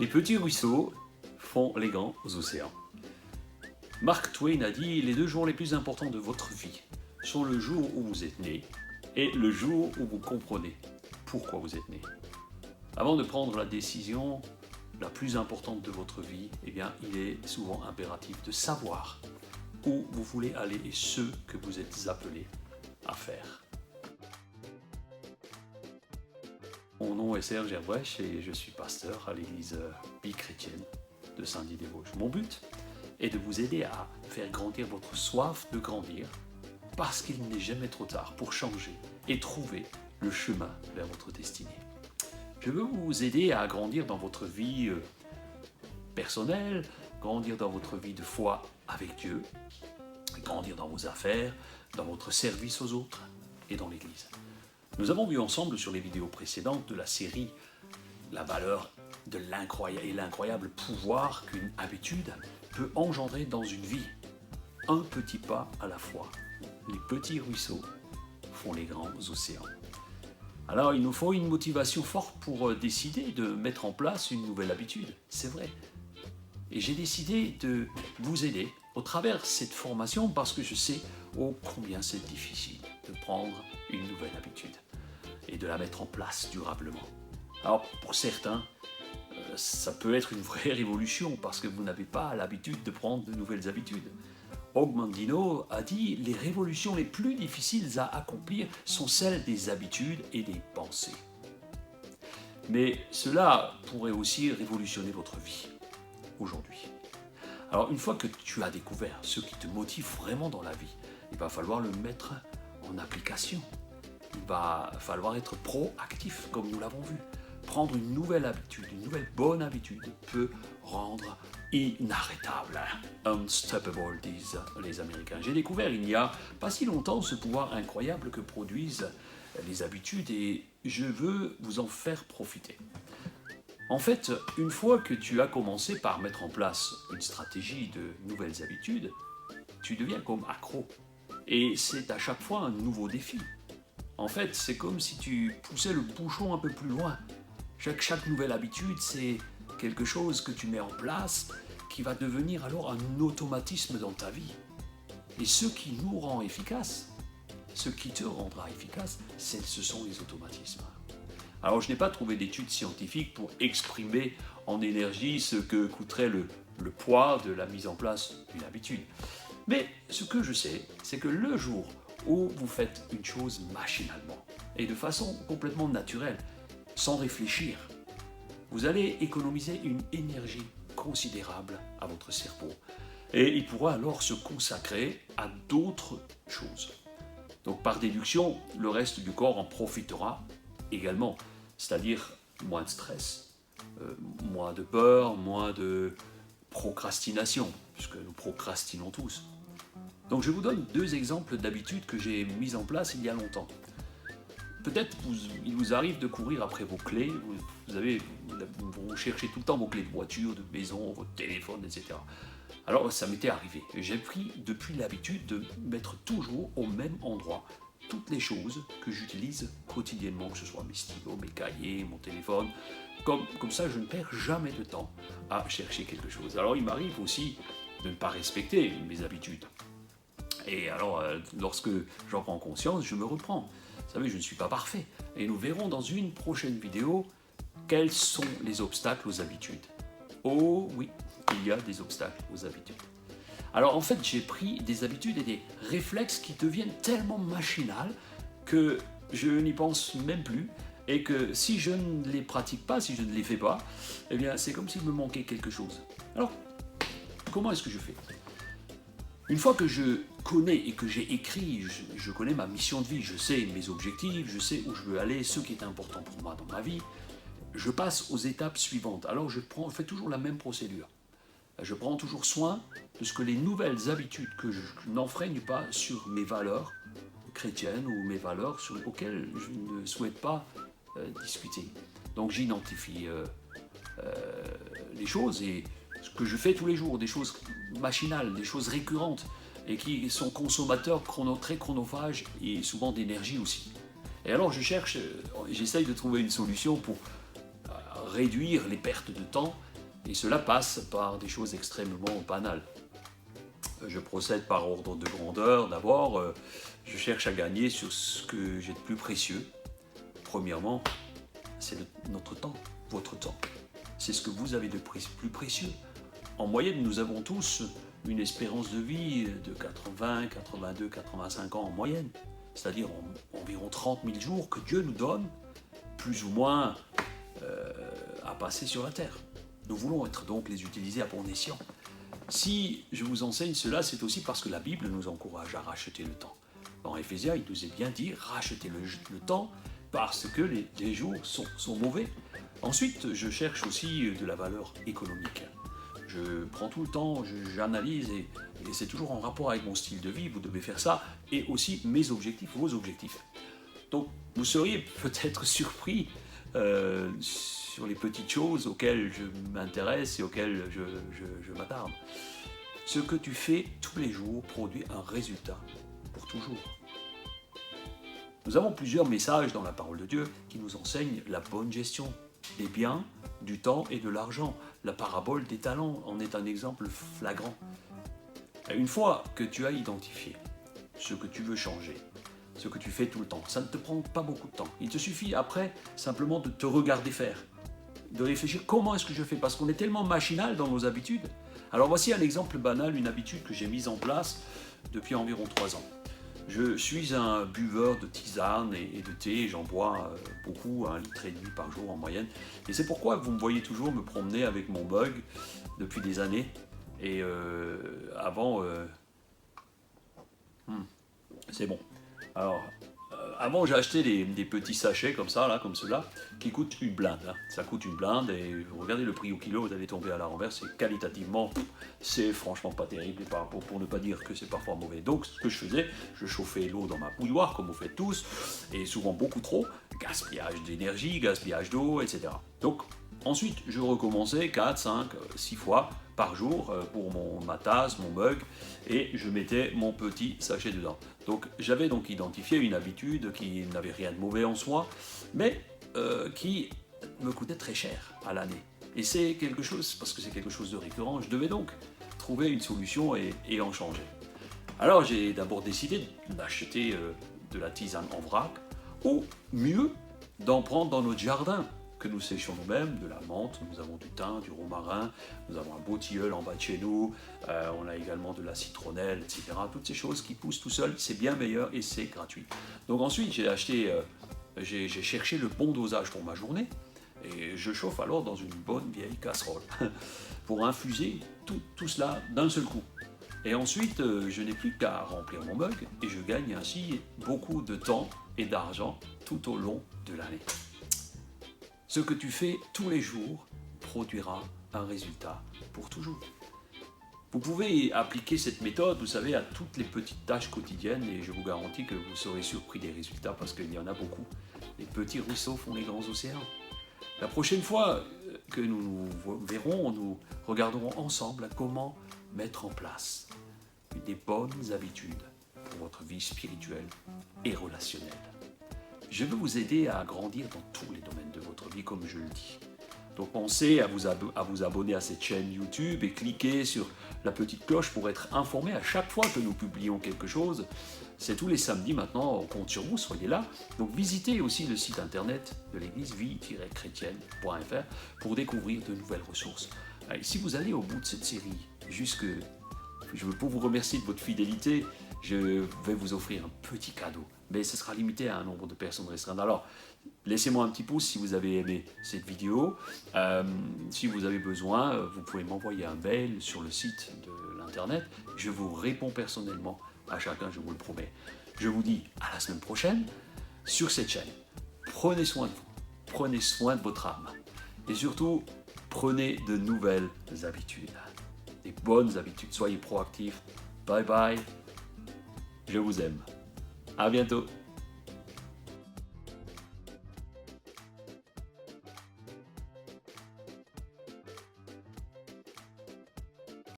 Les petits ruisseaux font les grands océans. Mark Twain a dit « Les 2 jours les plus importants de votre vie sont le jour où vous êtes né et le jour où vous comprenez pourquoi vous êtes né. » Avant de prendre la décision la plus importante de votre vie, eh bien, il est souvent impératif de savoir où vous voulez aller et ce que vous êtes appelé à faire. Mon nom est Serge Herbrecht et je suis pasteur à l'église bi-chrétienne de Saint-Dié-des-Vosges. Mon but est de vous aider à faire grandir votre soif de grandir parce qu'il n'est jamais trop tard pour changer et trouver le chemin vers votre destinée. Je veux vous aider à grandir dans votre vie personnelle, grandir dans votre vie de foi avec Dieu, grandir dans vos affaires, dans votre service aux autres et dans l'Église. Nous avons vu ensemble sur les vidéos précédentes de la série la valeur de l'incroyable pouvoir qu'une habitude peut engendrer dans une vie. Un petit pas à la fois. Les petits ruisseaux font les grands océans. Alors il nous faut une motivation forte pour décider de mettre en place une nouvelle habitude, c'est vrai. Et j'ai décidé de vous aider au travers de cette formation parce que je sais combien c'est difficile de prendre une nouvelle habitude et de la mettre en place durablement. Alors pour certains, ça peut être une vraie révolution parce que vous n'avez pas l'habitude de prendre de nouvelles habitudes. Og Mandino a dit « Les révolutions les plus difficiles à accomplir sont celles des habitudes et des pensées. » Mais cela pourrait aussi révolutionner votre vie aujourd'hui. Alors une fois que tu as découvert ce qui te motive vraiment dans la vie, il va falloir le mettre en application. Il va falloir être proactif comme nous l'avons vu. Prendre une nouvelle habitude, une nouvelle bonne habitude peut rendre inarrêtable. Unstoppable, disent les Américains. J'ai découvert il n'y a pas si longtemps ce pouvoir incroyable que produisent les habitudes et je veux vous en faire profiter. En fait, une fois que tu as commencé par mettre en place une stratégie de nouvelles habitudes, tu deviens comme accro. Et c'est à chaque fois un nouveau défi. En fait, c'est comme si tu poussais le bouchon un peu plus loin. Chaque nouvelle habitude, c'est quelque chose que tu mets en place qui va devenir alors un automatisme dans ta vie. Et ce qui nous rend efficaces, ce qui te rendra efficace, ce sont les automatismes. Alors je n'ai pas trouvé d'études scientifiques pour exprimer en énergie ce que coûterait le poids de la mise en place d'une habitude. Mais ce que je sais, c'est que le jour où vous faites une chose machinalement et de façon complètement naturelle, sans réfléchir, vous allez économiser une énergie considérable à votre cerveau. Et il pourra alors se consacrer à d'autres choses. Donc par déduction, le reste du corps en profitera également. C'est-à-dire moins de stress, moins de peur, moins de procrastination, puisque nous procrastinons tous. Donc je vous donne 2 exemples d'habitudes que j'ai mises en place il y a longtemps. Peut-être il vous arrive de courir après vos clés, vous cherchez tout le temps vos clés de voiture, de maison, votre téléphone, etc. Alors ça m'était arrivé. J'ai pris depuis l'habitude de mettre toujours au même endroit toutes les choses que j'utilise quotidiennement, que ce soit mes stylos, mes cahiers, mon téléphone. Comme ça, je ne perds jamais de temps à chercher quelque chose. Alors il m'arrive aussi de ne pas respecter mes habitudes. Et alors, lorsque j'en prends conscience, je me reprends. Vous savez, je ne suis pas parfait. Et nous verrons dans une prochaine vidéo quels sont les obstacles aux habitudes. Oh oui, il y a des obstacles aux habitudes. Alors en fait, j'ai pris des habitudes et des réflexes qui deviennent tellement machinales que je n'y pense même plus et que si je ne les pratique pas, si je ne les fais pas, eh bien c'est comme s'il me manquait quelque chose. Alors, comment est-ce que je fais ? Une fois que je connais et que j'ai écrit, je connais ma mission de vie, je sais mes objectifs, je sais où je veux aller, ce qui est important pour moi dans ma vie, je passe aux étapes suivantes. Alors je fais toujours la même procédure. Je prends toujours soin de ce que les nouvelles habitudes, que je n'enfreigne pas sur mes valeurs chrétiennes ou mes valeurs auxquelles je ne souhaite pas discuter. Donc j'identifie les choses et ce que je fais tous les jours, des choses machinales, des choses récurrentes et qui sont consommateurs très chronophages et souvent d'énergie aussi. Et alors j'essaye de trouver une solution pour réduire les pertes de temps Et cela passe par des choses extrêmement banales. Je procède par ordre de grandeur. D'abord, je cherche à gagner sur ce que j'ai de plus précieux. Premièrement, c'est notre temps, votre temps. C'est ce que vous avez de plus précieux. En moyenne, nous avons tous une espérance de vie de 80, 82, 85 ans en moyenne. C'est-à-dire environ 30 000 jours que Dieu nous donne, plus ou moins, à passer sur la terre. Nous voulons donc les utiliser à bon escient. Si je vous enseigne cela, c'est aussi parce que la Bible nous encourage à racheter le temps. Dans Éphésiens, il nous est bien dit, rachetez le temps parce que les jours sont mauvais. Ensuite, je cherche aussi de la valeur économique. Je prends tout le temps, j'analyse et c'est toujours en rapport avec mon style de vie, vous devez faire ça, et aussi mes objectifs, vos objectifs. Donc, vous seriez peut-être surpris sur les petites choses auxquelles je m'intéresse et auxquelles je m'attarde. Ce que tu fais tous les jours produit un résultat pour toujours. Nous avons plusieurs messages dans la parole de Dieu qui nous enseignent la bonne gestion des biens, du temps et de l'argent. La parabole des talents en est un exemple flagrant. Une fois que tu as identifié ce que tu veux changer, ce que tu fais tout le temps, ça ne te prend pas beaucoup de temps. Il te suffit après simplement de te regarder faire, de réfléchir comment est-ce que je fais, parce qu'on est tellement machinal dans nos habitudes. Alors voici un exemple banal, une habitude que j'ai mise en place depuis environ 3 ans. Je suis un buveur de tisane et de thé, j'en bois beaucoup, 1,5 litre par jour en moyenne. Et c'est pourquoi vous me voyez toujours me promener avec mon mug depuis des années. Et avant... c'est bon. Alors, avant j'ai acheté des petits sachets comme ça, là, comme ceux-là, qui coûtent une blinde. Hein. Ça coûte une blinde et vous regardez le prix au kilo, vous allez tomber à la renverse. C'est qualitativement, c'est franchement pas terrible, pour ne pas dire que c'est parfois mauvais. Donc ce que je faisais, je chauffais l'eau dans ma bouilloire, comme vous faites tous, et souvent beaucoup trop, gaspillage d'énergie, gaspillage d'eau, etc. Donc ensuite, je recommençais 4, 5, 6 fois par jour pour ma tasse, mon mug, et je mettais mon petit sachet dedans. Donc j'avais donc identifié une habitude qui n'avait rien de mauvais en soi, mais qui me coûtait très cher à l'année. Et c'est quelque chose, parce que c'est quelque chose de récurrent, je devais donc trouver une solution et en changer. Alors j'ai d'abord décidé d'acheter de la tisane en vrac, ou mieux, d'en prendre dans notre jardin, que nous séchons nous-mêmes, de la menthe, nous avons du thym, du romarin, nous avons un beau tilleul en bas de chez nous, on a également de la citronnelle, etc. Toutes ces choses qui poussent tout seuls, c'est bien meilleur et c'est gratuit. Donc ensuite, j'ai cherché le bon dosage pour ma journée, et je chauffe alors dans une bonne vieille casserole, pour infuser tout cela d'un seul coup. Et ensuite, je n'ai plus qu'à remplir mon mug, et je gagne ainsi beaucoup de temps et d'argent tout au long de l'année. Ce que tu fais tous les jours produira un résultat pour toujours. Vous pouvez appliquer cette méthode, vous savez, à toutes les petites tâches quotidiennes et je vous garantis que vous serez surpris des résultats parce qu'il y en a beaucoup. Les petits ruisseaux font les grands océans. La prochaine fois que nous nous verrons, nous regarderons ensemble à comment mettre en place des bonnes habitudes pour votre vie spirituelle et relationnelle. Je veux vous aider à grandir dans tous les domaines de votre vie, comme je le dis. Donc pensez à vous abonner à cette chaîne YouTube et cliquez sur la petite cloche pour être informé à chaque fois que nous publions quelque chose. C'est tous les samedis maintenant, on compte sur vous, soyez là. Donc visitez aussi le site internet de l'église vie-chrétienne.fr pour découvrir de nouvelles ressources. Et si vous allez au bout de cette série, pour vous remercier de votre fidélité, je vais vous offrir un petit cadeau. Mais ce sera limité à un nombre de personnes restreintes. Alors, laissez-moi un petit pouce si vous avez aimé cette vidéo. Si vous avez besoin, vous pouvez m'envoyer un mail sur le site de l'internet. Je vous réponds personnellement à chacun, je vous le promets. Je vous dis à la semaine prochaine sur cette chaîne. Prenez soin de vous, prenez soin de votre âme. Et surtout, prenez de nouvelles habitudes. Des bonnes habitudes. Soyez proactifs. Bye bye. Je vous aime. À bientôt.